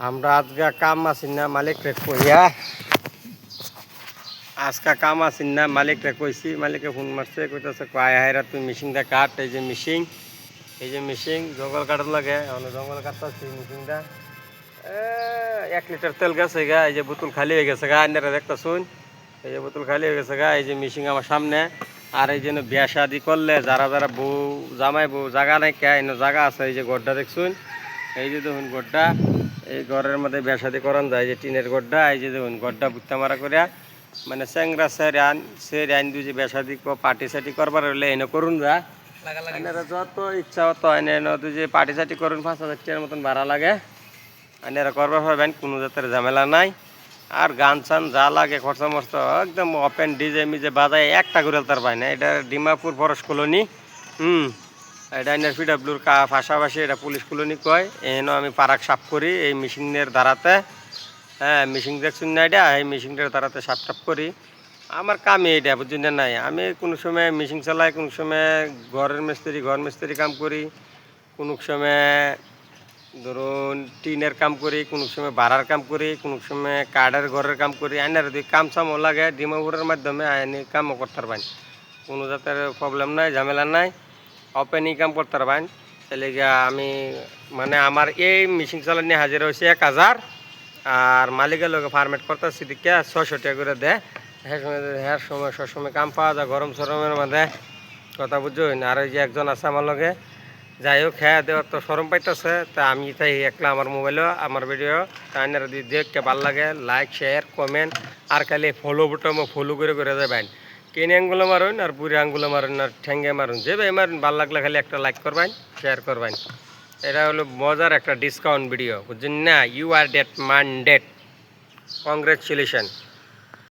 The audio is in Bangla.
আমরা আজকে কাম আছি না মালিক রে কইয়া আজকে কাম আছি না মালিক রে কইছি মালিকে ফোন মারছে কইতাছে কয় হায়রা তুই মেশিনটা কাট এই যে মেশিন জঙ্গল কাটার লাগে জঙ্গল কাটতাছি মেশিনটা 1 লিটার তেল গেছে গা এই যে বোতল খালি হয়ে গেছে গা আপনারা দেখতাছুন এই যে বোতল খালি হয়ে গেছে গা এই যে মেশিন আমার সামনে আর এই জন্য বিয়া শাদি করলে যারা যারা বউ জামাই বউ জায়গা নাই কে জায়গা আছে এই যে গড্ডা দেখছুন এই যে দেখুন গড্ডা এই ঘরের মধ্যে বিয়া শাদি করান যায় যে টিনের গড্ডা এই যে দেখুন গড্ডা বুত্তা মারা করিয়া মানে চ্যাংরা সে রান দুই যে বিয়া শাদি পার্টি সাটি করবার হলে এনে করুন যা এনারা যত ইচ্ছা হতো এনে দুই যে পার্টি সাটি করুন 5,000 টাকার মতন ভাড়া লাগে এনারা করবার পারবেন কোনো জাতের ঝামেলা নাই আর গান চান যা লাগে খরচা মরচা একদম ওপেন ডিজে মিজে বাজায় একটা করে তার পায় না এটা ডিমাপুর ফরেস্ট কলোনি এটা এনআর পিডাব্লিউর পাশাপাশি এটা পুলিশ কলোনি কয় এহেন আমি পারাক সাফ করি এই মেশিনের দ্বারাতে হ্যাঁ মেশিন দেখছুন না এটা এই মেশিনটার দ্বারাতে সাফ টাপ করি আমার কামই এটা বুঝছেন নাই আমি কোনো সময় মেশিন চালাই কোনো সময় ঘর মিস্ত্রি কাম করি কোনো সময় ধরুন টিনের কাম করি কোনো সময় ভাড়ার কাম করি কোনো সময় কাঠের ঘরের কাম করি আইনার যদি কাম চামও লাগে ডিমাপুরের মাধ্যমে আইনি কামও করতে পারবেন কোনো জাতের প্রবলেম নাই ঝামেলা নাই ওপেনই কাম করতে পারবেন তাহলে আমি মানে আমার এই মেশিন চালানি হাজিরা হয়েছে 1,000 আর মালিকের লোক ফার্মেট করতেছি দিকে 600 টাকা করে দেয় হ্যাঁ সময় সবসময় কাম পাওয়া যায় গরম সরমের মধ্যে কথা বুঝুন আর ওই যে একজন আছে আমার লগে যাই হোক হ্যাঁ দেওয়ার তো সরম পাইতেছে তা আমি তাই একলা আমার মোবাইলও আমার ভিডিও তাই যদি দেখতে ভালো লাগে লাইক শেয়ার কমেন্ট আর খালি ফলো বুটম ফলো করে যাবেন কিনে আঙ্গুলো মারুন আর বুড়ি আঙ্গুলো মারুন আর ঠেঙ্গে মারুন যে ভাই মারুন ভালো লাগলে খালি একটা লাইক করবেন শেয়ার করবেন এটা হলো মজার একটা ডিসকাউন্ট ভিডিও বুঝছেন না ইউ আর ডেট মান ডেট কংগ্রেচুলেশন